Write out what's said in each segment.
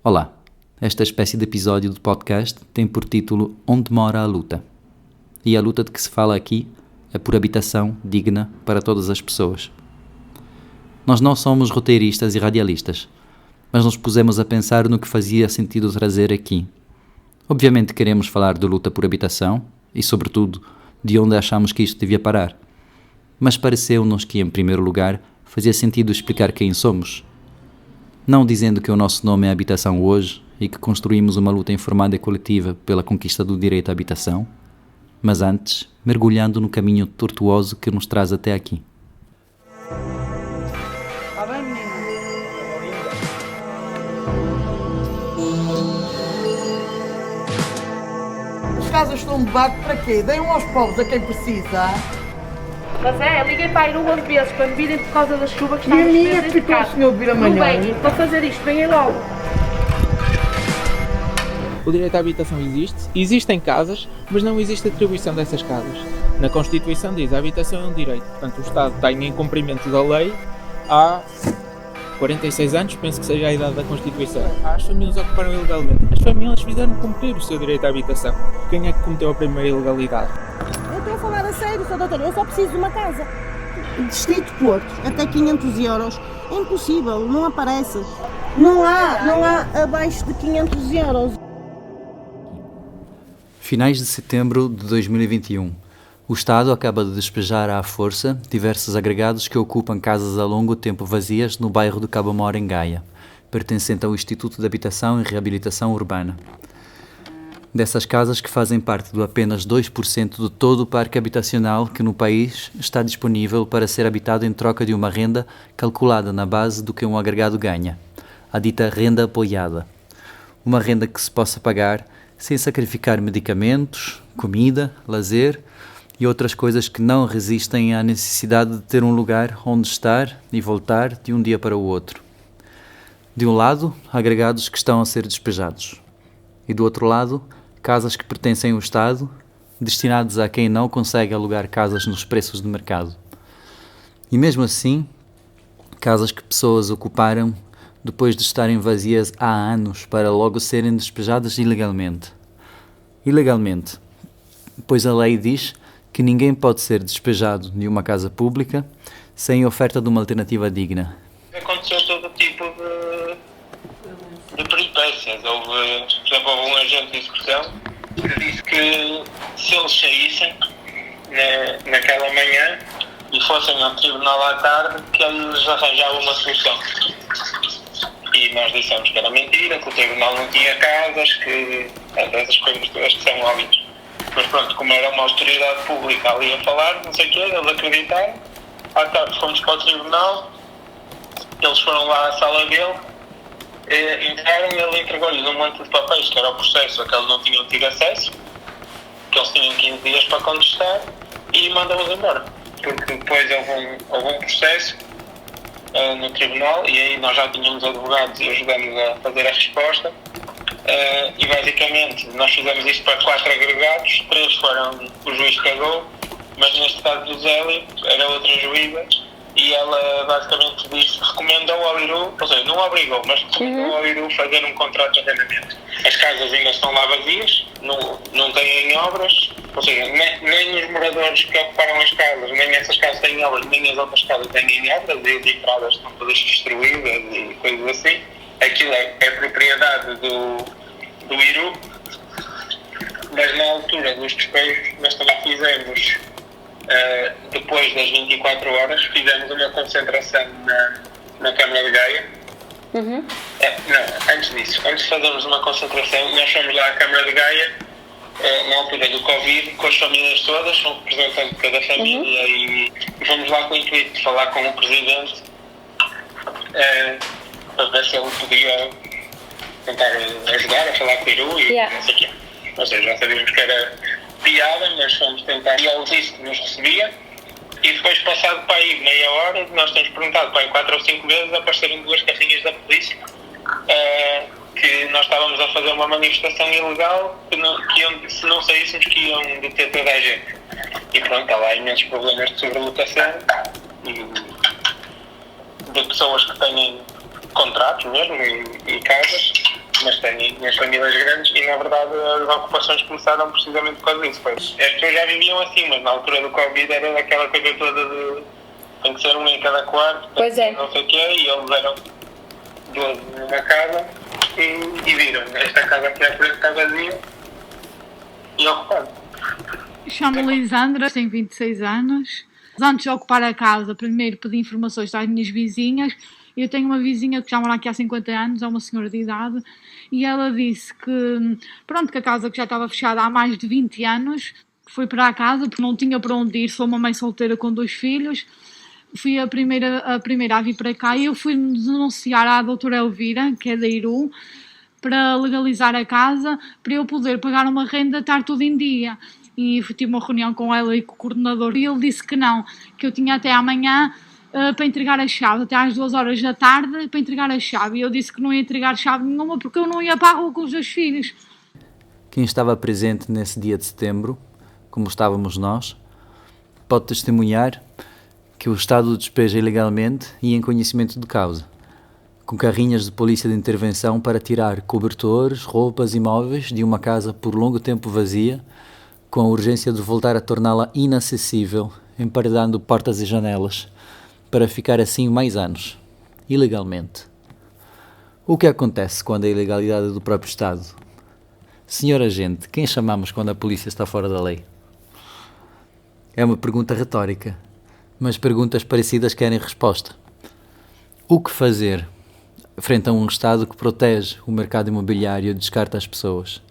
Olá, esta espécie de episódio do podcast tem por título Onde Mora a Luta? E a luta de que se fala aqui é por habitação digna para todas as pessoas. Nós não somos roteiristas e radialistas, mas nos pusemos a pensar no que fazia sentido trazer aqui. Obviamente queremos falar de luta por habitação e, sobretudo, de onde achamos que isto devia parar. Mas pareceu-nos que, em primeiro lugar, fazia sentido explicar quem somos. Não dizendo que o nosso nome é Habitação Hoje e que construímos uma luta informada e coletiva pela conquista do direito à habitação, mas antes, mergulhando no caminho tortuoso que nos traz até aqui. Está bem, menina? As casas estão de barco para quê? Deem aos pobres a quem precisa. Mas liguei para a Iru 11 vezes para me virem por causa da chuva que E a está minha que ficou o senhor vir amanhã. Não venham, para fazer isto, venham logo. O direito à habitação existe, existem casas, mas não existe atribuição dessas casas. Na Constituição diz que a habitação é um direito, portanto o Estado está em cumprimento da lei há 46 anos, penso que seja a idade da Constituição. As famílias ocuparam ilegalmente. As famílias fizeram cumprir o seu direito à habitação. Quem é que cometeu a primeira ilegalidade? Eu estou a falar a sério, Sr. Doutor, eu só preciso de uma casa. Distrito Porto, até 500 euros. É impossível, não aparece. Não há abaixo de 500 euros. Finais de setembro de 2021. O Estado acaba de despejar à força diversos agregados que ocupam casas há longo tempo vazias no bairro de Cabo Moro, em Gaia, pertencente ao Instituto de Habitação e Reabilitação Urbana. Dessas casas que fazem parte do apenas 2% de todo o parque habitacional que no país está disponível para ser habitado em troca de uma renda calculada na base do que um agregado ganha, a dita renda apoiada. Uma renda que se possa pagar sem sacrificar medicamentos, comida, lazer e outras coisas que não resistem à necessidade de ter um lugar onde estar e voltar de um dia para o outro. De um lado, agregados que estão a ser despejados. E do outro lado, casas que pertencem ao Estado, destinadas a quem não consegue alugar casas nos preços de mercado. E mesmo assim, casas que pessoas ocuparam depois de estarem vazias há anos para logo serem despejadas ilegalmente. Ilegalmente, pois a lei diz que ninguém pode ser despejado de uma casa pública sem oferta de uma alternativa digna. Aconteceu todo tipo de peripécias. Houve, por exemplo, um agente de execução que disse que se eles saíssem naquela manhã e fossem ao tribunal à tarde, que eles arranjavam uma solução. E nós dissemos que era mentira, que o tribunal não tinha casas, que essas coisas todas que são óbvias. Mas pronto, como era uma autoridade pública ali a falar, não sei o quê, eles acreditaram. À tarde fomos para o tribunal, eles foram lá à sala dele, entraram e ele entregou-lhes um monte de papéis, que era o processo a que eles não tinham tido acesso, que eles tinham 15 dias para contestar, e mandou-os embora. Porque depois houve um processo no tribunal, e aí nós já tínhamos advogados e ajudamos a fazer a resposta. E basicamente nós fizemos isto para 4 agregados, 3 foram, o juiz cagou, mas neste caso do Zélia era outra juíza e ela basicamente recomendou ao Iru, ou seja, não obrigou, mas recomendou ao Iru fazer um contrato de arrendamento. As casas ainda estão lá vazias, não têm obras, ou seja, nem os moradores que ocuparam as casas, nem essas casas têm obras, nem as outras casas têm obras, e as entradas estão todas destruídas e coisas assim. Aquilo é propriedade do Iru, mas na altura dos despejos nós também fizemos, depois das 24 horas, fizemos uma concentração na Câmara de Gaia. Uhum. Não, antes disso, antes de fazermos uma concentração, nós fomos lá à Câmara de Gaia, na altura do Covid, com as famílias todas, com o representante de cada família, e fomos lá com o intuito de falar com o Presidente, para ver se ele podia tentar ajudar a falar com o Iru e não sei o quê. Ou seja, já sabíamos que era piada, mas fomos tentar. E ele disse que nos recebia, e depois, passado para aí meia hora, nós temos perguntado para aí 4 ou 5 vezes, apareceram 2 carrinhas da polícia, que nós estávamos a fazer uma manifestação ilegal, que se não saíssemos que iam deter toda a gente. E pronto, há lá imensos problemas de sobrelotação, de pessoas que têm contratos mesmo e casas, mas tem as famílias grandes e, na verdade, as ocupações começaram precisamente por causa disso. Pois. As pessoas já viviam assim, mas na altura do Covid era daquela coisa toda de tem que ser um em cada quarto, Pois é. não sei o quê, e eles eram 12 numa casa e viram, esta casa aqui à frente está vazia e ocupada. Chamo-me Lisandra, tenho 26 anos. Antes de ocupar a casa, primeiro pedi informações das minhas vizinhas. Eu tenho uma vizinha que já mora aqui há 50 anos, é uma senhora de idade, e ela disse que, pronto, que a casa que já estava fechada há mais de 20 anos, fui para a casa porque não tinha para onde ir, sou uma mãe solteira com 2 filhos. Fui a primeira a vir para cá e eu fui denunciar à doutora Elvira, que é da Iru, para legalizar a casa, para eu poder pagar uma renda, estar tudo em dia. E tive uma reunião com ela e com o coordenador e ele disse que não, que eu tinha até amanhã para entregar a chave, até às 2 horas da tarde para entregar a chave. E eu disse que não ia entregar chave nenhuma porque eu não ia para a rua com os 2 filhos. Quem estava presente nesse dia de setembro, como estávamos nós, pode testemunhar que o Estado despeja ilegalmente e em conhecimento de causa, com carrinhas de polícia de intervenção para tirar cobertores, roupas e móveis de uma casa por longo tempo vazia, com a urgência de voltar a torná-la inacessível, emparedando portas e janelas, para ficar assim mais anos, ilegalmente. O que acontece quando a ilegalidade do próprio Estado? Senhor agente, quem chamamos quando a polícia está fora da lei? É uma pergunta retórica, mas perguntas parecidas querem resposta. O que fazer frente a um Estado que protege o mercado imobiliário e descarta as pessoas?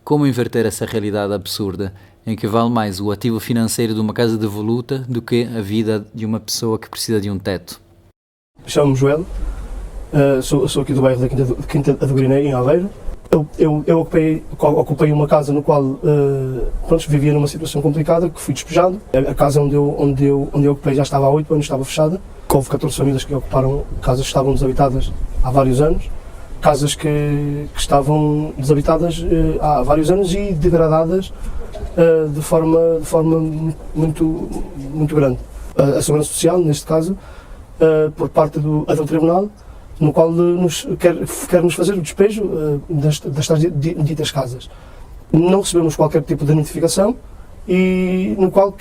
Como inverter essa realidade absurda em que vale mais o ativo financeiro de uma casa devoluta do que a vida de uma pessoa que precisa de um teto? Chamo-me Joel, sou aqui do bairro da Quinta do Griné, em Aveiro. Eu ocupei uma casa no qual vivia numa situação complicada, que fui despejado. A casa onde eu ocupei já estava há 8 anos, estava fechada. Houve 14 famílias que ocuparam casas que estavam desabitadas há vários anos. Casas que estavam desabitadas há vários anos e degradadas de forma muito grande. A Segurança Social, neste caso, por parte do Tribunal, no qual quer nos fazer o despejo destas ditas casas. Não recebemos qualquer tipo de notificação e no qual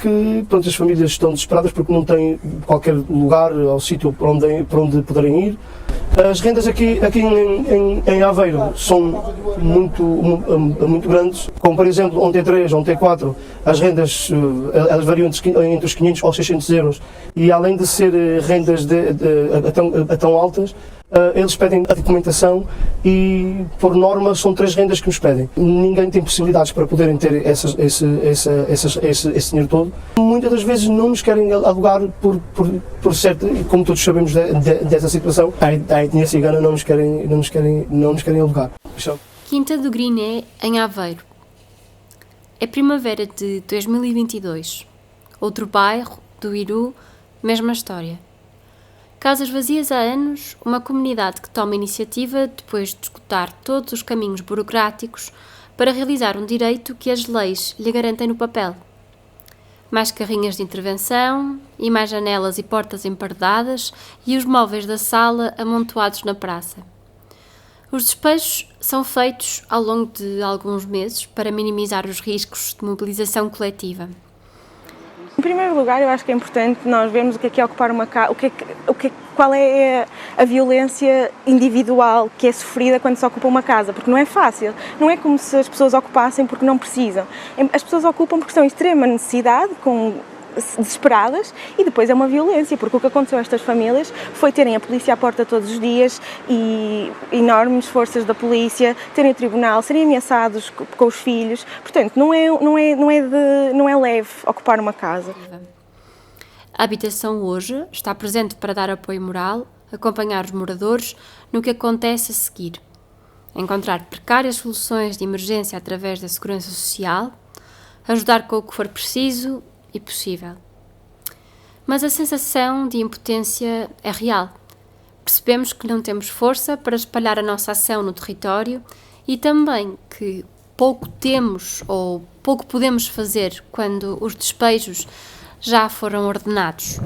as famílias estão desesperadas porque não têm qualquer lugar ou sítio para onde poderem ir. As rendas aqui em Aveiro são muito grandes, como por exemplo um T3 ou um T4, as rendas elas variam entre os 500 aos 600 euros e além de ser rendas tão altas, eles pedem a documentação e, por norma, são 3 rendas que nos pedem. Ninguém tem possibilidades para poderem ter esse dinheiro todo. Muitas das vezes não nos querem alugar por certo, como todos sabemos dessa situação, a etnia cigana não nos querem alugar. Quinta do Griné, em Aveiro. É primavera de 2022. Outro bairro, do Iru, mesma história. Casas vazias há anos, uma comunidade que toma iniciativa depois de esgotar todos os caminhos burocráticos para realizar um direito que as leis lhe garantem no papel. Mais carrinhas de intervenção, e mais janelas e portas emparedadas e os móveis da sala amontoados na praça. Os despejos são feitos ao longo de alguns meses para minimizar os riscos de mobilização coletiva. Em primeiro lugar, eu acho que é importante nós vermos o que é ocupar uma casa, qual é a violência individual que é sofrida quando se ocupa uma casa, porque não é fácil. Não é como se as pessoas ocupassem porque não precisam. As pessoas ocupam porque estão em extrema necessidade, desesperadas, e depois é uma violência, porque o que aconteceu a estas famílias foi terem a polícia à porta todos os dias e enormes forças da polícia, terem o tribunal, serem ameaçados com os filhos. Portanto, não é leve ocupar uma casa. A habitação hoje está presente para dar apoio moral, acompanhar os moradores no que acontece a seguir, encontrar precárias soluções de emergência através da segurança social, ajudar com o que for preciso e possível. Mas a sensação de impotência é real. Percebemos que não temos força para espalhar a nossa ação no território e também que pouco temos ou pouco podemos fazer quando os despejos já foram ordenados.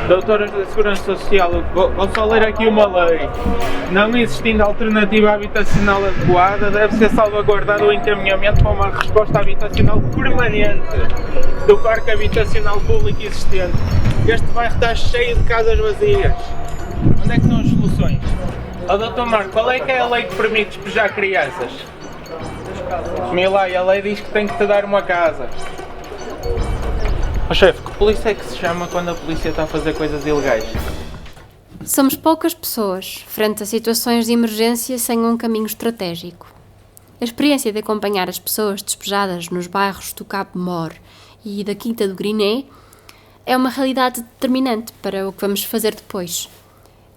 Doutores da Segurança Social, vou só ler aqui uma lei. Não existindo alternativa habitacional adequada, deve ser salvaguardado o encaminhamento para uma resposta habitacional permanente do parque habitacional público existente. Este bairro está cheio de casas vazias. Onde é que estão as soluções? Doutor Marco, qual é que é a lei que permite despejar crianças? Milai, a lei diz que tem que te dar uma casa. Chefe, que polícia é que se chama quando a polícia está a fazer coisas ilegais? Somos poucas pessoas frente a situações de emergência sem um caminho estratégico. A experiência de acompanhar as pessoas despejadas nos bairros do Cabo Mor e da Quinta do Griné é uma realidade determinante para o que vamos fazer depois.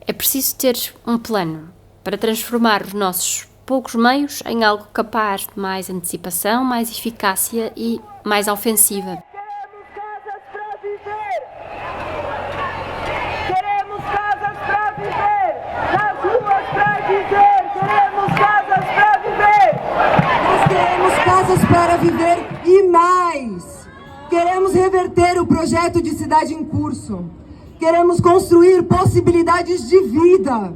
É preciso ter um plano para transformar os nossos poucos meios em algo capaz de mais antecipação, mais eficácia e mais ofensiva. Queremos casas para viver, nas ruas para dizer, queremos casas para viver. Nós queremos casas para viver e mais. Queremos reverter o projeto de cidade em curso. Queremos construir possibilidades de vida.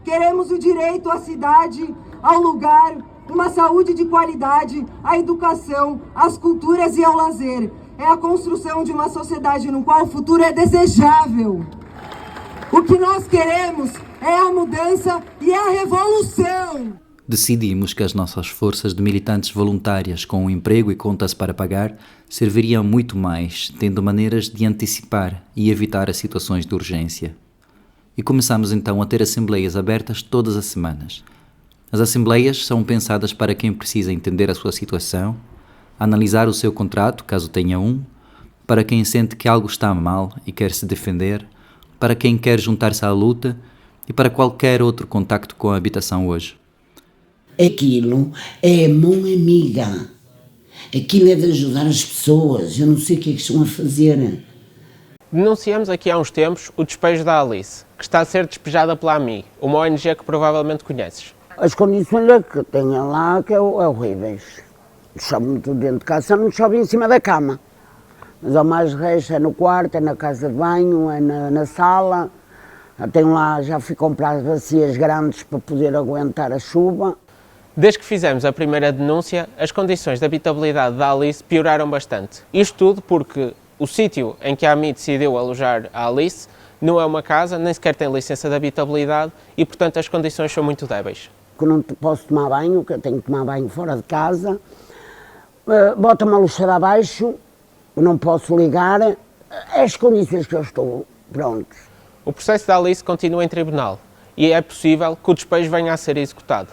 Queremos o direito à cidade, ao lugar, uma saúde de qualidade, à educação, às culturas e ao lazer. É a construção de uma sociedade no qual o futuro é desejável. O que nós queremos é a mudança e a revolução. Decidimos que as nossas forças de militantes voluntárias com um emprego e contas para pagar serviriam muito mais, tendo maneiras de antecipar e evitar as situações de urgência. E começamos então a ter assembleias abertas todas as semanas. As assembleias são pensadas para quem precisa entender a sua situação, analisar o seu contrato, caso tenha um, para quem sente que algo está mal e quer se defender, para quem quer juntar-se à luta e para qualquer outro contacto com a habitação hoje. Aquilo é a mão amiga. Aquilo é de ajudar as pessoas. Eu não sei o que é que estão a fazer. Denunciamos aqui há uns tempos o despejo da Alice, que está a ser despejada pela AMI, uma ONG que provavelmente conheces. As condições que têm lá que é horríveis. Chove tudo dentro de casa, só não chove em cima da cama. Mas ao mais resto é no quarto, é na casa de banho, é na sala. Tenho lá, já fui comprar bacias grandes para poder aguentar a chuva. Desde que fizemos a primeira denúncia, as condições de habitabilidade da Alice pioraram bastante. Isto tudo porque o sítio em que a AMI decidiu alojar a Alice não é uma casa, nem sequer tem licença de habitabilidade e, portanto, as condições são muito débeis. Que não posso tomar banho, que eu tenho que tomar banho fora de casa. Bota-me a luxada abaixo, não posso ligar. É as condições que eu estou, pronto. O processo da Alice continua em tribunal e é possível que o despejo venha a ser executado.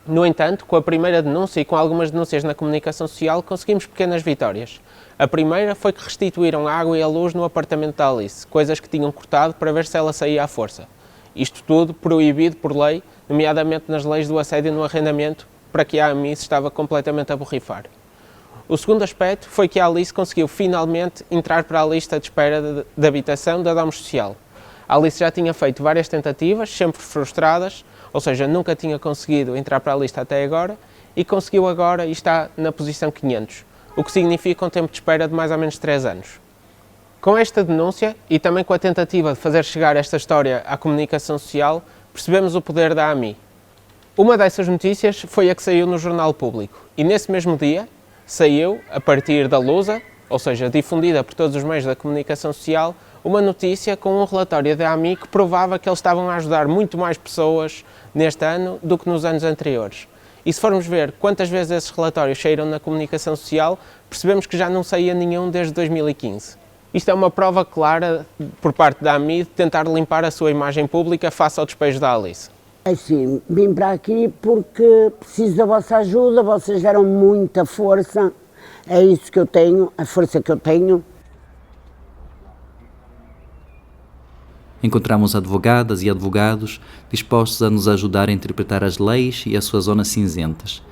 No entanto, com a primeira denúncia e com algumas denúncias na comunicação social, conseguimos pequenas vitórias. A primeira foi que restituíram a água e a luz no apartamento da Alice, coisas que tinham cortado para ver se ela saía à força. Isto tudo proibido por lei, nomeadamente nas leis do assédio no arrendamento, para que a AMI se estava completamente a borrifar. O segundo aspecto foi que a Alice conseguiu finalmente entrar para a lista de espera de habitação da Domus Social. A Alice já tinha feito várias tentativas, sempre frustradas, ou seja, nunca tinha conseguido entrar para a lista até agora, e conseguiu agora e está na posição 500, o que significa um tempo de espera de mais ou menos 3 anos. Com esta denúncia, e também com a tentativa de fazer chegar esta história à comunicação social, percebemos o poder da AMI. Uma dessas notícias foi a que saiu no Jornal Público, e nesse mesmo dia saiu, a partir da Lusa, ou seja, difundida por todos os meios da comunicação social, uma notícia com um relatório da AMI que provava que eles estavam a ajudar muito mais pessoas neste ano do que nos anos anteriores. E se formos ver quantas vezes esses relatórios saíram na comunicação social, percebemos que já não saía nenhum desde 2015. Isto é uma prova clara por parte da AMI de tentar limpar a sua imagem pública face ao despejo da Alice. Assim, vim para aqui porque preciso da vossa ajuda, vocês deram muita força, é isso que eu tenho, a força que eu tenho. Encontramos advogadas e advogados dispostos a nos ajudar a interpretar as leis e as suas zonas cinzentas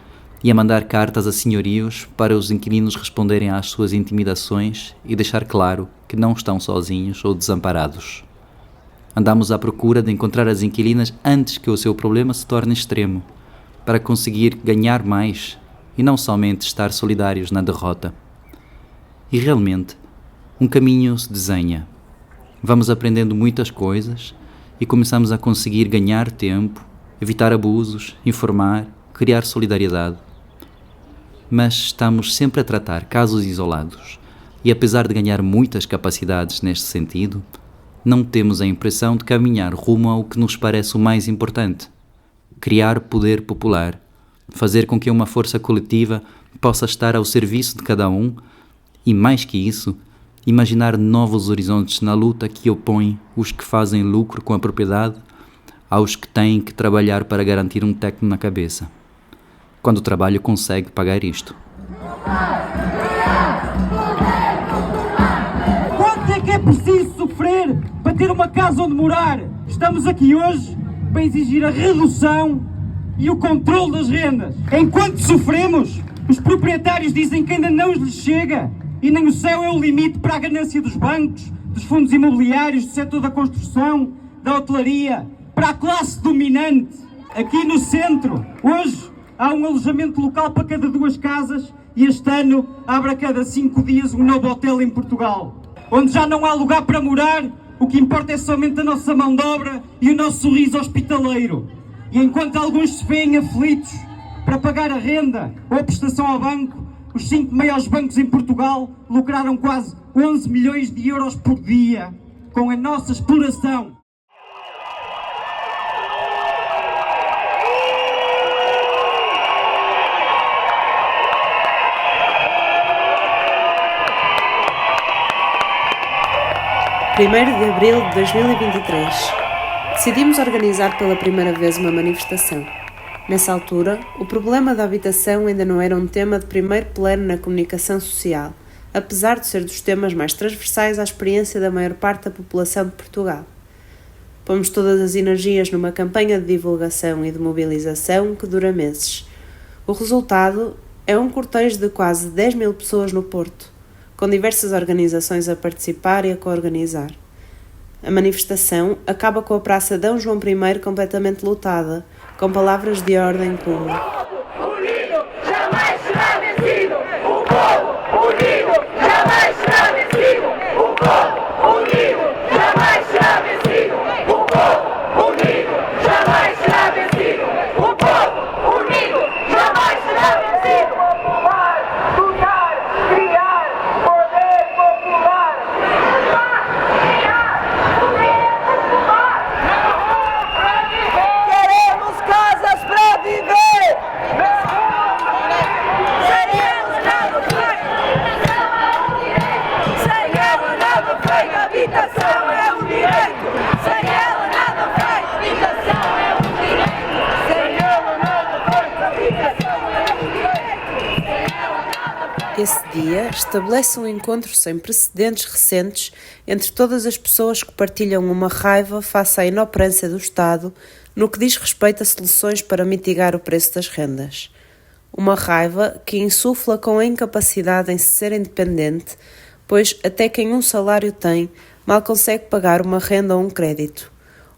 e a mandar cartas a senhorios para os inquilinos responderem às suas intimidações e deixar claro que não estão sozinhos ou desamparados. Andamos à procura de encontrar as inquilinas antes que o seu problema se torne extremo, para conseguir ganhar mais e não somente estar solidários na derrota. E realmente, um caminho se desenha. Vamos aprendendo muitas coisas e começamos a conseguir ganhar tempo, evitar abusos, informar, criar solidariedade. Mas estamos sempre a tratar casos isolados e, apesar de ganhar muitas capacidades neste sentido, não temos a impressão de caminhar rumo ao que nos parece o mais importante: criar poder popular, fazer com que uma força coletiva possa estar ao serviço de cada um e, mais que isso, imaginar novos horizontes na luta que opõe os que fazem lucro com a propriedade aos que têm que trabalhar para garantir um teto na cabeça, quando o trabalho consegue pagar isto. Quanto é que é preciso sofrer para ter uma casa onde morar? Estamos aqui hoje para exigir a redução e o controle das rendas. Enquanto sofremos, os proprietários dizem que ainda não lhes chega e nem o céu é o limite para a ganância dos bancos, dos fundos imobiliários, do setor da construção, da hotelaria, para a classe dominante. Aqui no centro, hoje, há um alojamento local para cada 2 casas e este ano abre a cada 5 dias um novo hotel em Portugal. Onde já não há lugar para morar, o que importa é somente a nossa mão de obra e o nosso sorriso hospitaleiro. E enquanto alguns se veem aflitos para pagar a renda ou a prestação ao banco, os 5 maiores bancos em Portugal lucraram quase 11 milhões de euros por dia com a nossa exploração. Primeiro de abril de 2023. Decidimos organizar pela primeira vez uma manifestação. Nessa altura, o problema da habitação ainda não era um tema de primeiro plano na comunicação social, apesar de ser dos temas mais transversais à experiência da maior parte da população de Portugal. Pomos todas as energias numa campanha de divulgação e de mobilização que dura meses. O resultado é um cortejo de quase 10 mil pessoas no Porto, com diversas organizações a participar e a co-organizar. A manifestação acaba com a Praça D. João I completamente lotada, com palavras de ordem como: Unido jamais será vencido! O povo unido jamais será vencido! O povo unido jamais será vencido! O povo unido jamais será vencido! O povo unido jamais será vencido! Popular, lutar, criar poder popular! Queremos casas para viver! Seremos nada feito! Sem ela nada feito, habitação é um direito! Sem ela nada feito, habitação é um direito! Sem ela nada feito, habitação é um direito! Sem ela nada feito. Esse dia estabelece um encontro sem precedentes recentes entre todas as pessoas que partilham uma raiva face à inoperância do Estado no que diz respeito a soluções para mitigar o preço das rendas. Uma raiva que insufla com a incapacidade em ser independente, pois até quem um salário tem mal consegue pagar uma renda ou um crédito.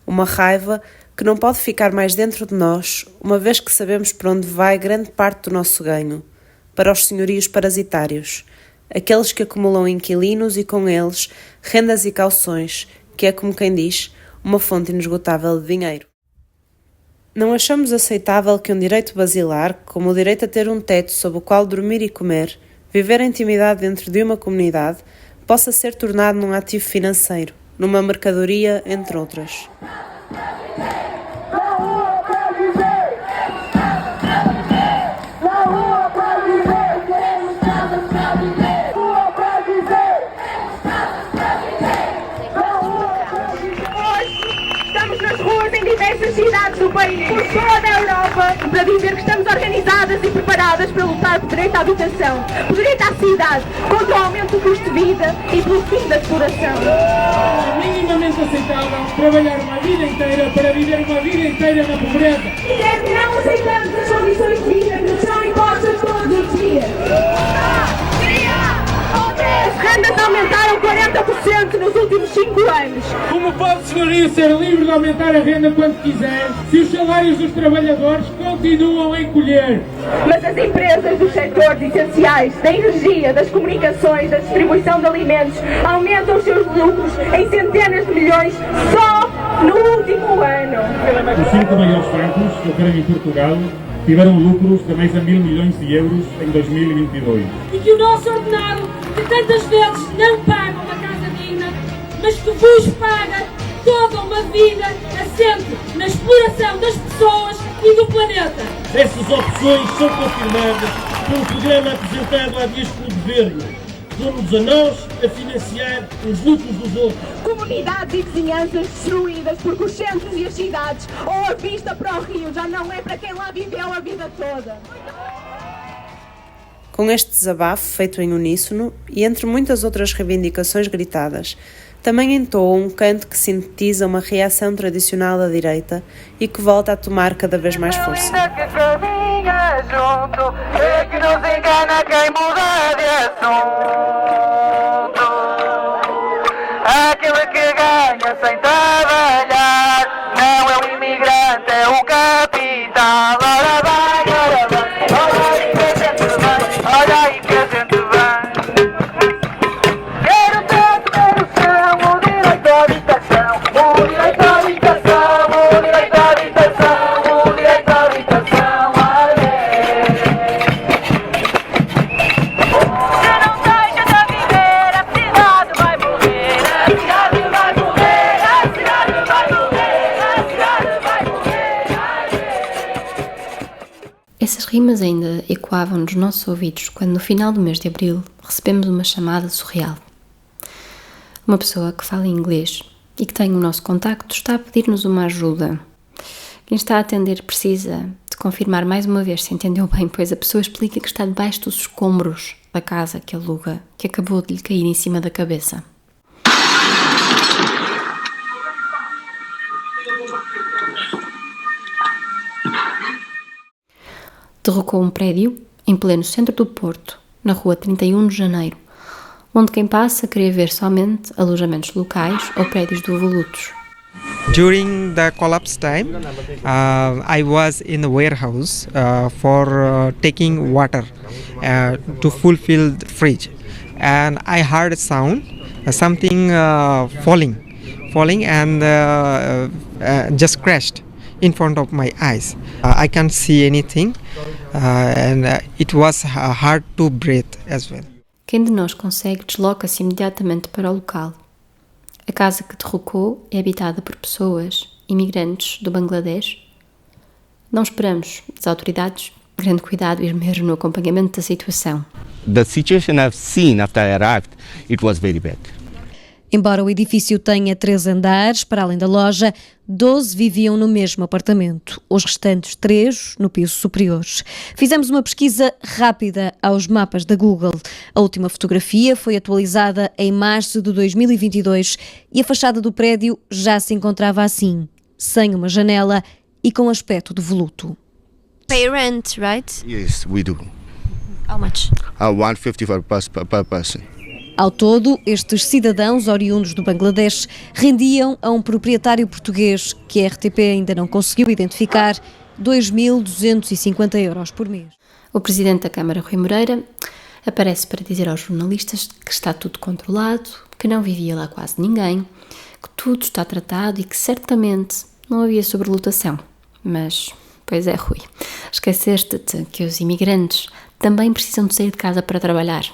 Uma raiva que não pode ficar mais dentro de nós, uma vez que sabemos para onde vai grande parte do nosso ganho: para os senhorios parasitários, aqueles que acumulam inquilinos e com eles rendas e calções, que é, como quem diz, uma fonte inesgotável de dinheiro. Não achamos aceitável que um direito basilar, como o direito a ter um teto sob o qual dormir e comer, viver a intimidade dentro de uma comunidade, possa ser tornado num ativo financeiro, numa mercadoria, entre outras. Diversas cidades do país, por toda a Europa, para dizer que estamos organizadas e preparadas para lutar por direito à habitação, por direito à cidade, contra o aumento do custo de vida e pelo fim da exploração. É minimamente aceitável trabalhar uma vida inteira para viver uma vida inteira na pobreza. E é que não aceitamos as condições de vida que nos são impostas todos os dias. Criar poder As rendas aumentaram 40% nos últimos 5 anos. Como pode o senhorio ser livre de aumentar a renda quando quiser, se os salários dos trabalhadores continuam a encolher? Mas as empresas dos setores essenciais, da energia, das comunicações, da distribuição de alimentos, aumentam os seus lucros em centenas de milhões só no último ano. Os 5 maiores bancos que operam em Portugal tiveram lucros de mais de 1.000 milhões de euros em 2022. E que o nosso ordenado, que tantas vezes não paga uma casa digna, mas que vos paga toda uma vida assente na exploração das pessoas e do planeta. Essas opções são confirmadas pelo programa apresentado há dias pelo Governo. Vamos a nós a financiar os lucros dos outros. Comunidades e vizinhanças destruídas porque os centros e as cidades ou a vista para o rio já não é para quem lá viveu a vida toda. Com este desabafo feito em uníssono e entre muitas outras reivindicações gritadas, também entoa um canto que sintetiza uma reação tradicional da direita e que volta a tomar cada vez mais força. É que nos engana quem muda de assunto. Aquele que ganha sem trabalhar não é o imigrante, é o capital. Ora vai, olha aí que a gente vai, olha aí que a gente vai. Quero tanto ter o chão, o direito à habitação, o direito à habitação, o direito à habitação, o direito à habitação. Essas rimas ainda ecoavam nos nossos ouvidos quando no final do mês de abril recebemos uma chamada surreal. Uma pessoa que fala inglês e que tem o nosso contacto está a pedir-nos uma ajuda. Quem está a atender precisa de confirmar mais uma vez se entendeu bem, pois a pessoa explica que está debaixo dos escombros da casa que aluga, que acabou de lhe cair em cima da cabeça. Derrocou um prédio em pleno centro do Porto, na rua 31 de Janeiro, onde quem passa queria ver somente alojamentos locais ou prédios devolutos. During the collapse time, I was in the warehouse for taking water to fulfill the fridge, and I heard a sound, something falling, and just crashed in front of my eyes. I can't see anything, and it was hard to breathe as well. Quem de nós consegue desloca-se imediatamente para o local. A casa que derrocou é habitada por pessoas imigrantes do Bangladesh. Não esperamos das autoridades grande cuidado e esmero no acompanhamento da situação. The situation I've seen after I arrived, it was very bad. Embora o edifício tenha 3 andares, para além da loja, 12 viviam no mesmo apartamento, os restantes 3 no piso superior. Fizemos uma pesquisa rápida aos mapas da Google. A última fotografia foi atualizada em março de 2022 e a fachada do prédio já se encontrava assim, sem uma janela e com aspecto devoluto. Pay rent, right? Yes, we do. How much? 150 per person. Ao todo, estes cidadãos oriundos do Bangladesh rendiam a um proprietário português, que a RTP ainda não conseguiu identificar, 2.250 euros por mês. O presidente da Câmara, Rui Moreira, aparece para dizer aos jornalistas que está tudo controlado, que não vivia lá quase ninguém, que tudo está tratado e que certamente não havia sobrelotação. Mas, pois é, Rui, esqueceste-te que os imigrantes também precisam de sair de casa para trabalhar.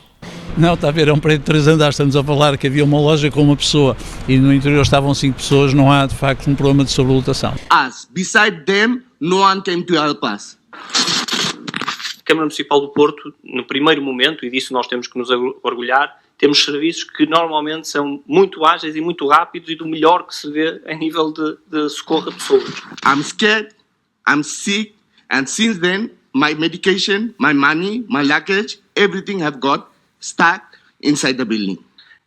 Não, está a ver, é um prédio de 3 andares, estamos a falar que havia uma loja com uma pessoa e no interior estavam 5 pessoas, não há de facto um problema de sobrelotação. Us, beside them, no one came to help us. A Câmara Municipal do Porto, no primeiro momento, e disso nós temos que nos orgulhar, temos serviços que normalmente são muito ágeis e muito rápidos e do melhor que se vê em nível de socorro a pessoas. I'm scared, I'm sick, and since then, my medication, my money, my luggage, everything have got stuck inside the building.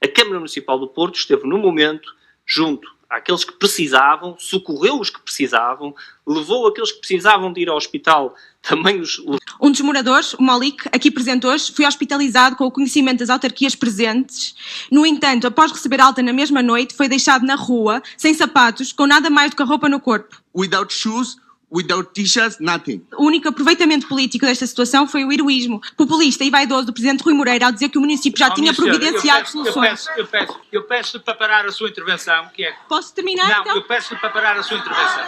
A Câmara Municipal do Porto esteve no momento junto àqueles que precisavam, socorreu os que precisavam, levou aqueles que precisavam de ir ao hospital, também os levou. Um dos moradores, o Malik, aqui presente hoje, foi hospitalizado com o conhecimento das autarquias presentes. No entanto, após receber alta na mesma noite, foi deixado na rua, sem sapatos, com nada mais do que a roupa no corpo. Without shoes, without t-shirts, nothing. O único aproveitamento político desta situação foi o heroísmo populista e vaidoso do presidente Rui Moreira ao dizer que o município já tinha providenciado soluções. Eu peço para parar a sua intervenção, que é... Posso terminar, Não, então? eu peço para parar a sua intervenção.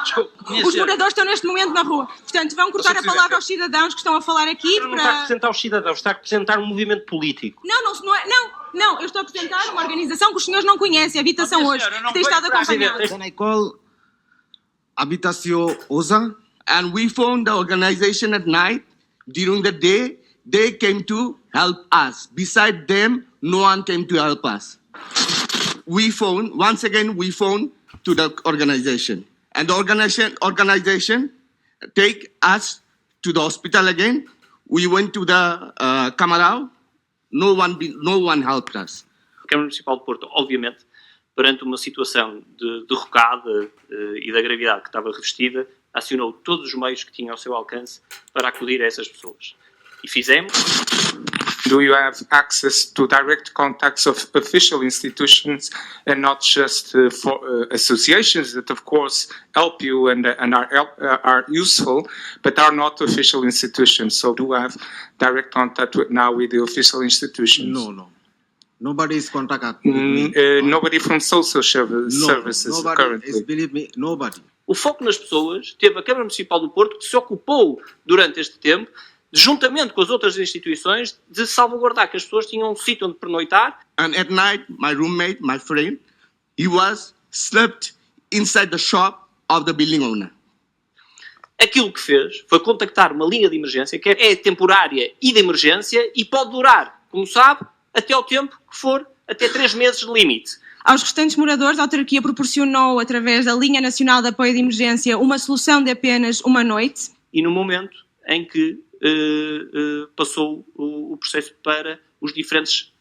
Desculpe, Os moradores estão neste momento na rua. Portanto, vão cortar a palavra aos cidadãos que estão a falar aqui Não está a representar os cidadãos, está a representar um movimento político. Não, eu estou a apresentar uma organização que os senhores não conhecem, a Habitação Hoje, que tem estado acompanhada. Then I call Habitatio Oza, and we found the organization at night. During the day, they came to help us. Beside them, no one came to help us. Once again, we phoned to the organization. And the organization take us to the hospital again. We went to the Camarão. No one helped us. A Câmara Municipal de Porto, obviamente, perante uma situação de derrocada e da gravidade que estava revestida, acionou todos os meios que tinha ao seu alcance para acudir a essas pessoas. E fizemos. Do you have access to direct contacts of official institutions and not just for associations that, of course, help you and are useful, but are not official institutions? So do you have direct contact now with the official institutions? No. Nobody is contacting me. Nobody from social services currently. Believe me, nobody. O foco nas pessoas teve a Câmara Municipal do Porto, que se ocupou durante este tempo, juntamente com as outras instituições, de salvaguardar que as pessoas tinham um sítio onde pernoitar. And at night, my roommate, my friend, he was slept inside the shop of the building owner. Aquilo que fez foi contactar uma linha de emergência, que é temporária e de emergência, e pode durar, como sabe, até ao tempo que for, até 3 meses de limite. Aos restantes moradores, a autarquia proporcionou, através da Linha Nacional de Apoio de Emergência, uma solução de apenas uma noite. E no momento em que passou o processo para os diferentes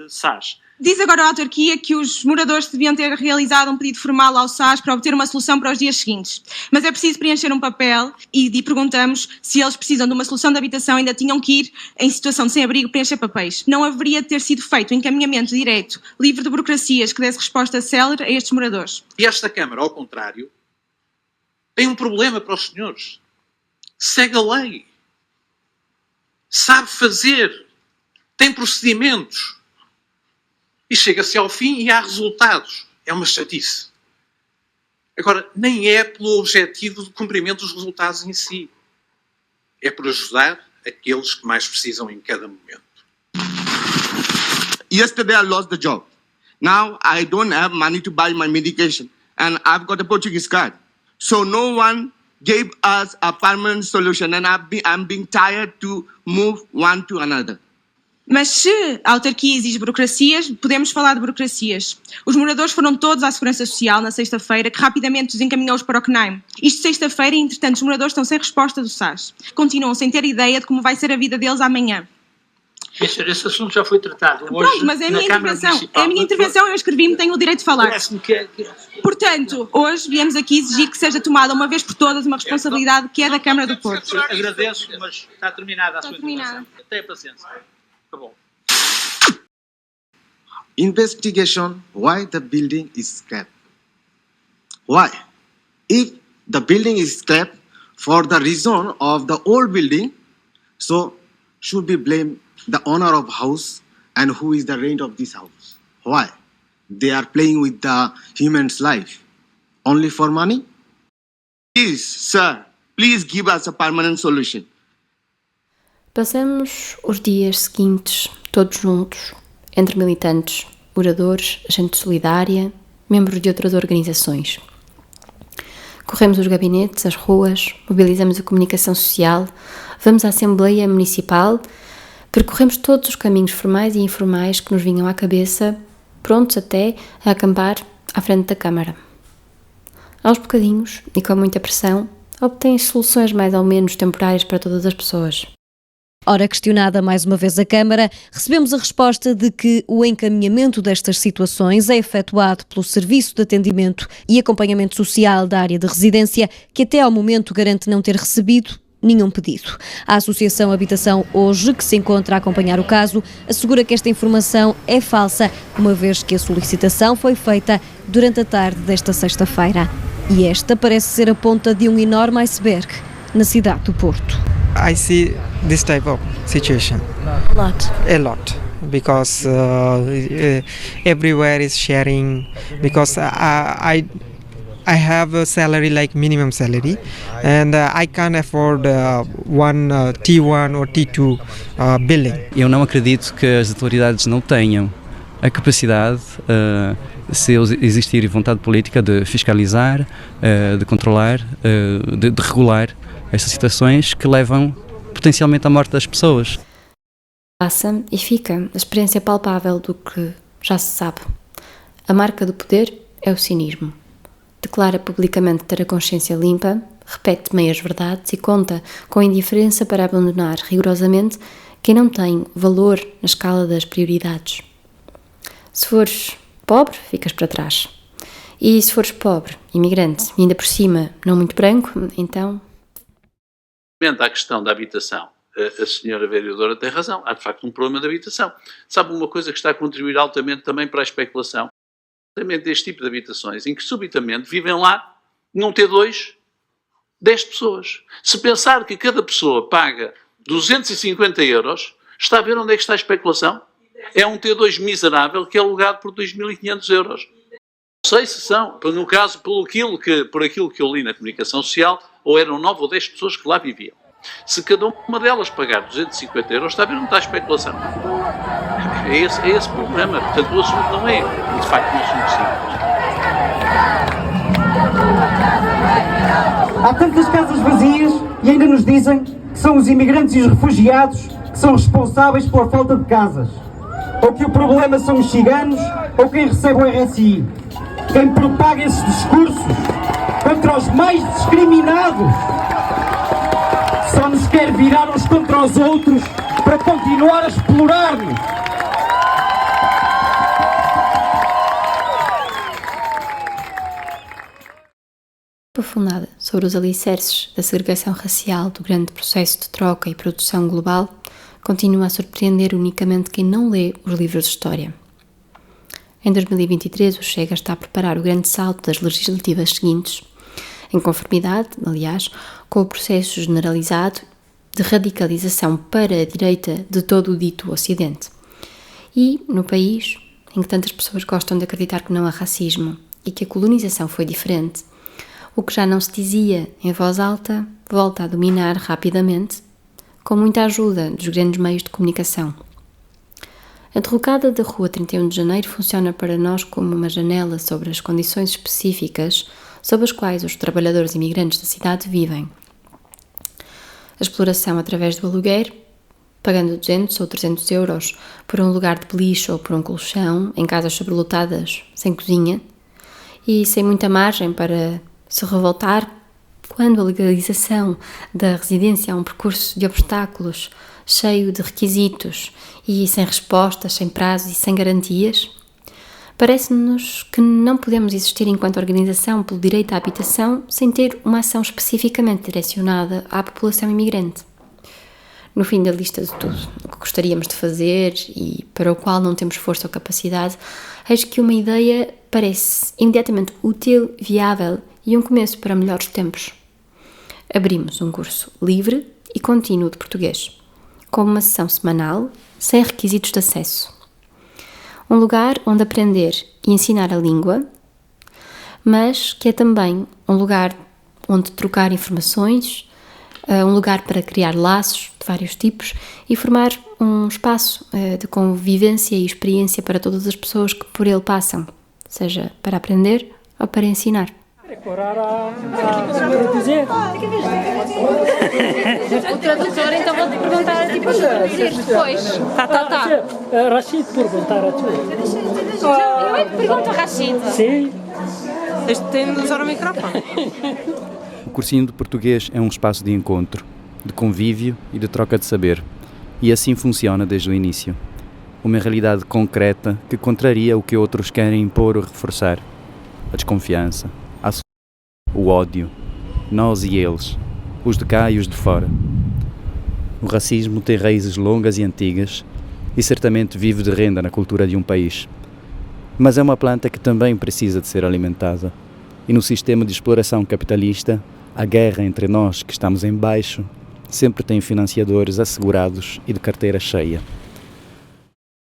SAS. Diz agora a autarquia que os moradores deviam ter realizado um pedido formal ao SAS para obter uma solução para os dias seguintes. Mas é preciso preencher um papel e perguntamos se eles precisam de uma solução de habitação, ainda tinham que ir, em situação de sem-abrigo, preencher papéis. Não haveria de ter sido feito um encaminhamento direto, livre de burocracias, que desse resposta célere a estes moradores. E esta Câmara, ao contrário, tem um problema para os senhores. Segue a lei. Sabe fazer. Tem procedimentos. E chega-se ao fim e há resultados. É uma chatice. Agora, nem é pelo objetivo de cumprimento dos resultados em si. É por ajudar aqueles que mais precisam em cada momento. Yesterday I lost the job. Now I don't have money to buy my medication. And I've got a Portuguese card. So no one gave us a permanent solution. And I'm being tired to move one to another. Mas se a autarquia exige burocracias, podemos falar de burocracias. Os moradores foram todos à Segurança Social na sexta-feira, que rapidamente os encaminhou para o CNAIM. Isto sexta-feira e, entretanto, os moradores estão sem resposta do SAS. Continuam sem ter ideia de como vai ser a vida deles amanhã. Esse assunto já foi tratado. Pronto, hoje, mas é a minha intervenção. É a minha intervenção, eu escrevi-me, tenho o direito de falar. Portanto, hoje viemos aqui exigir que seja tomada uma vez por todas uma responsabilidade que é da Câmara do Porto. Agradeço, mas está terminada a sua intervenção. Tenha paciência. Acabou. Investigation why the building is scrapped. Why? If the building is scrapped for the reason of the old building, so should we blame the owner of house and who is the rent of this house? Why? They are playing with the human's life. Only for money? Please, sir, please give us a permanent solution. Passamos os dias seguintes, todos juntos, entre militantes, moradores, gente solidária, membros de outras organizações. Corremos os gabinetes, as ruas, mobilizamos a comunicação social, vamos à Assembleia Municipal, percorremos todos os caminhos formais e informais que nos vinham à cabeça, prontos até a acampar à frente da Câmara. Aos bocadinhos, e com muita pressão, obtém soluções mais ou menos temporárias para todas as pessoas. Ora, questionada mais uma vez a Câmara, recebemos a resposta de que o encaminhamento destas situações é efetuado pelo Serviço de Atendimento e Acompanhamento Social da área de residência, que até ao momento garante não ter recebido nenhum pedido. A Associação Habitação Hoje, que se encontra a acompanhar o caso, assegura que esta informação é falsa, uma vez que a solicitação foi feita durante a tarde desta sexta-feira. E esta parece ser a ponta de um enorme iceberg na cidade do Porto. I see this type of situation a lot because everywhere is sharing, because I have a salary like minimum salary and I can't afford one T1 or T2 billing. Eu não acredito que as autoridades não tenham a capacidade, se existir vontade política, de fiscalizar, de controlar, de regular estas situações que levam potencialmente à morte das pessoas. Passa e fica a experiência palpável do que já se sabe. A marca do poder é o cinismo. Declara publicamente ter a consciência limpa, repete meias verdades e conta com indiferença para abandonar rigorosamente quem não tem valor na escala das prioridades. Se fores pobre, ficas para trás. E se fores pobre, imigrante e ainda por cima não muito branco, então... À questão da habitação, a senhora vereadora tem razão. Há de facto um problema de habitação. Sabe uma coisa que está a contribuir altamente também para a especulação? Exatamente deste tipo de habitações, em que subitamente vivem lá, num T2, 10 pessoas. Se pensar que cada pessoa paga 250 euros, está a ver onde é que está a especulação? É um T2 miserável que é alugado por 2.500 euros. Não sei se são, no caso, por aquilo que eu li na comunicação social, ou eram 9 ou 10 pessoas que lá viviam. Se cada uma delas pagar 250 euros, está a ver onde está a especulação. É esse o problema. Portanto, o assunto não é, de facto, um assunto simples. Há tantas casas vazias e ainda nos dizem que são os imigrantes e os refugiados que são responsáveis pela falta de casas. Ou que o problema são os ciganos ou quem recebe o RSI. Quem propaga esses discursos contra os mais discriminados só nos quer virar uns contra os outros para continuar a explorar-nos. Aprofundada sobre os alicerces da segregação racial do grande processo de troca e produção global, continua a surpreender unicamente quem não lê os livros de história. Em 2023, o Chega está a preparar o grande salto das legislativas seguintes, em conformidade, aliás, com o processo generalizado de radicalização para a direita de todo o dito Ocidente. E, no país, em que tantas pessoas gostam de acreditar que não há racismo e que a colonização foi diferente, o que já não se dizia em voz alta volta a dominar rapidamente, com muita ajuda dos grandes meios de comunicação. A derrocada da Rua 31 de Janeiro funciona para nós como uma janela sobre as condições específicas sob as quais os trabalhadores imigrantes da cidade vivem. A exploração através do aluguer, pagando 200 ou 300 euros por um lugar de beliche ou por um colchão, em casas sobrelotadas, sem cozinha, e sem muita margem para se revoltar quando a legalização da residência é um percurso de obstáculos, cheio de requisitos e sem respostas, sem prazos e sem garantias, parece-nos que não podemos existir enquanto organização pelo direito à habitação sem ter uma ação especificamente direcionada à população imigrante. No fim da lista de tudo o que gostaríamos de fazer e para o qual não temos força ou capacidade, eis que uma ideia parece imediatamente útil, viável e um começo para melhores tempos. Abrimos um curso livre e contínuo de português, com uma sessão semanal, sem requisitos de acesso. Um lugar onde aprender e ensinar a língua, mas que é também um lugar onde trocar informações, um lugar para criar laços de vários tipos e formar um espaço de convivência e experiência para todas as pessoas que por ele passam, seja para aprender ou para ensinar. O tradutor, então vou-te perguntar tipo depois. Tá. Rashid perguntar a tu. Eu é que pergunto a Rashid. Sim. Tem de usar o microfone. O cursinho de português é um espaço de encontro, de convívio e de troca de saber. E assim funciona desde o início. Uma realidade concreta que contraria o que outros querem impor ou reforçar. A desconfiança, o ódio, nós e eles, os de cá e os de fora. O racismo tem raízes longas e antigas e certamente vive de renda na cultura de um país. Mas é uma planta que também precisa de ser alimentada. E no sistema de exploração capitalista, a guerra entre nós que estamos em baixo sempre tem financiadores assegurados e de carteira cheia.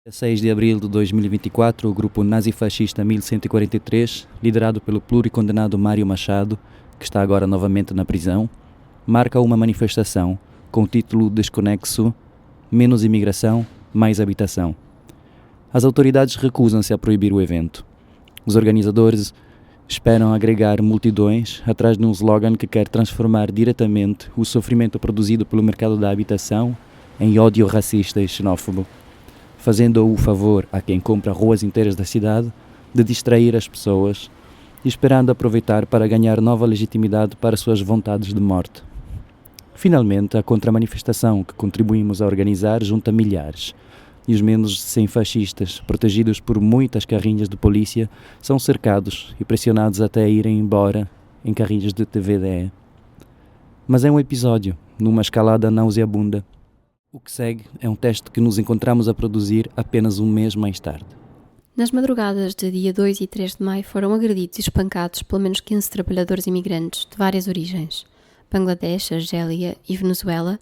Dia 6 de abril de 2024, o grupo nazifascista 1143, liderado pelo pluricondenado Mário Machado, que está agora novamente na prisão, marca uma manifestação com o título desconexo Menos imigração, mais habitação. As autoridades recusam-se a proibir o evento. Os organizadores esperam agregar multidões atrás de um slogan que quer transformar diretamente o sofrimento produzido pelo mercado da habitação em ódio racista e xenófobo, fazendo o favor a quem compra ruas inteiras da cidade de distrair as pessoas e esperando aproveitar para ganhar nova legitimidade para suas vontades de morte. Finalmente, a contramanifestação que contribuímos a organizar junta milhares, e os menos de 100 fascistas, protegidos por muitas carrinhas de polícia, são cercados e pressionados até irem embora em carrinhas de TVDE. Mas é um episódio, numa escalada nauseabunda. O que segue é um teste que nos encontramos a produzir apenas um mês mais tarde. Nas madrugadas de dia 2 e 3 de maio foram agredidos e espancados pelo menos 15 trabalhadores imigrantes de várias origens, Bangladesh, Argélia e Venezuela,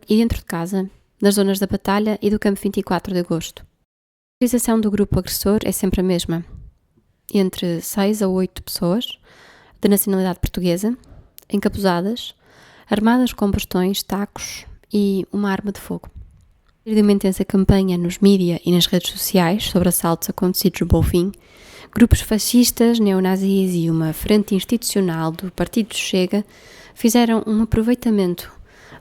e dentro de casa, nas zonas da Batalha e do Campo 24 de Agosto. A localização do grupo agressor é sempre a mesma, entre 6 a 8 pessoas, de nacionalidade portuguesa, encapuzadas, armadas com bastões, tacos e uma arma de fogo. Depois de uma intensa campanha nos mídia e nas redes sociais sobre assaltos acontecidos no Bonfim, grupos fascistas, neonazis e uma frente institucional do Partido Chega fizeram um aproveitamento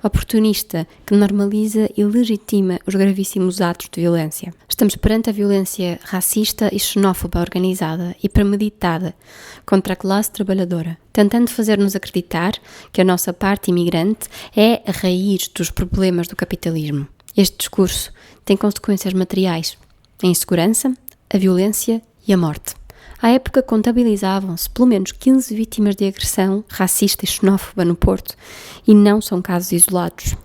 oportunista que normaliza e legitima os gravíssimos atos de violência. Estamos perante a violência racista e xenófoba organizada e premeditada contra a classe trabalhadora, tentando fazer-nos acreditar que a nossa parte imigrante é a raiz dos problemas do capitalismo. Este discurso tem consequências materiais: a insegurança, a violência e a morte. À época contabilizavam-se pelo menos 15 vítimas de agressão racista e xenófoba no Porto, e não são casos isolados.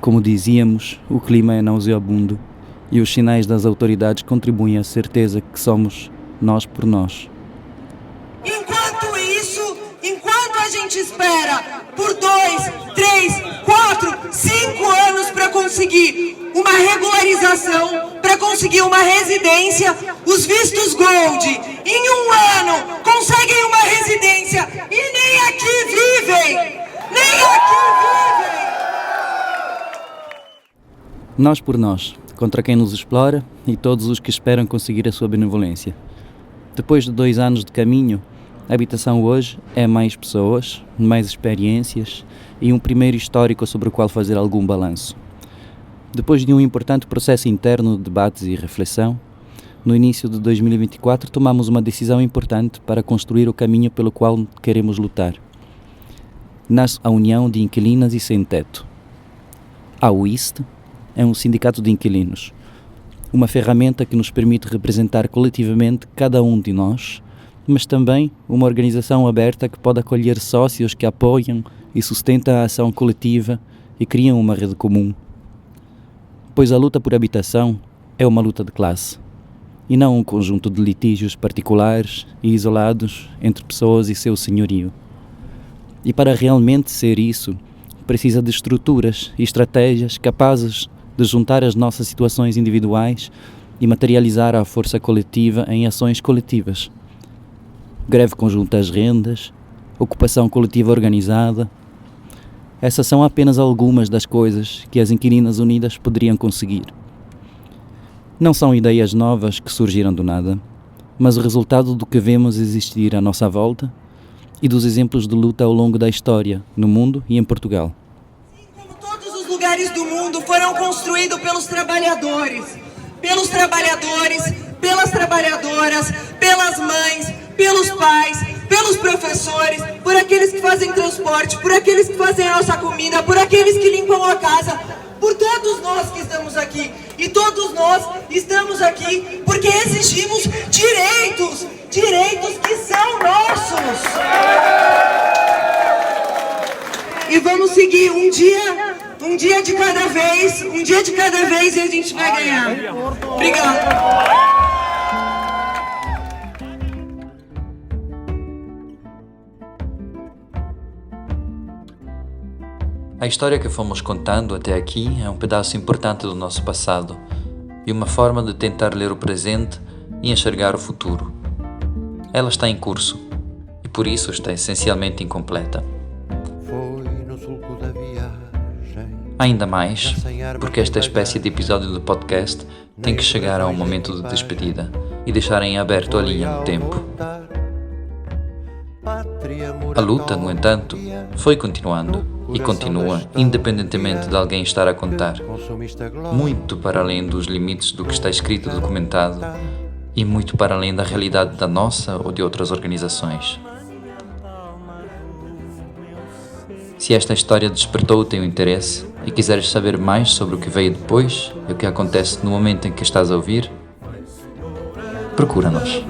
Como dizíamos, o clima é nauseabundo e os sinais das autoridades contribuem à certeza que somos nós por nós. Enquanto isso, enquanto a gente espera por 2, 3, 4, 5 anos para conseguir uma regularização, para conseguir uma residência, os vistos Gold, em um ano, conseguem uma residência e nem aqui vivem! Nem aqui vivem! Nós por nós, contra quem nos explora e todos os que esperam conseguir a sua benevolência. Depois de 2 anos de caminho, a habitação hoje é mais pessoas, mais experiências e um primeiro histórico sobre o qual fazer algum balanço. Depois de um importante processo interno de debates e reflexão, no início de 2024 tomamos uma decisão importante para construir o caminho pelo qual queremos lutar. Nasce a União de Inquilinas e Sem Teto. A UIST é um sindicato de inquilinos, uma ferramenta que nos permite representar coletivamente cada um de nós, mas também uma organização aberta que pode acolher sócios que apoiam e sustentam a ação coletiva e criam uma rede comum. Pois a luta por habitação é uma luta de classe, e não um conjunto de litígios particulares e isolados entre pessoas e seu senhorio. E para realmente ser isso, precisa de estruturas e estratégias capazes de juntar as nossas situações individuais e materializar a força coletiva em ações coletivas. Greve conjunta às rendas, ocupação coletiva organizada. Essas são apenas algumas das coisas que as Inquilinas Unidas poderiam conseguir. Não são ideias novas que surgiram do nada, mas o resultado do que vemos existir à nossa volta e dos exemplos de luta ao longo da história, no mundo e em Portugal. Todos os lugares do mundo foram construídos pelos trabalhadores, pelas trabalhadoras, pelas mães, pelos pais, pelos professores, por aqueles que fazem transporte, por aqueles que fazem a nossa comida, por aqueles que limpam a casa, por todos nós que estamos aqui. E todos nós estamos aqui porque exigimos direitos, direitos que são nossos. E vamos seguir um dia de cada vez, e a gente vai ganhar. Obrigada. A história que fomos contando até aqui é um pedaço importante do nosso passado e uma forma de tentar ler o presente e enxergar o futuro. Ela está em curso e por isso está essencialmente incompleta. Ainda mais porque esta espécie de episódio do podcast tem que chegar a um momento de despedida e deixar em aberto a linha do tempo. A luta, no entanto, foi continuando e continua, independentemente de alguém estar a contar, muito para além dos limites do que está escrito e documentado e muito para além da realidade da nossa ou de outras organizações. Se esta história despertou o teu interesse e quiseres saber mais sobre o que veio depois e o que acontece no momento em que estás a ouvir, procura-nos.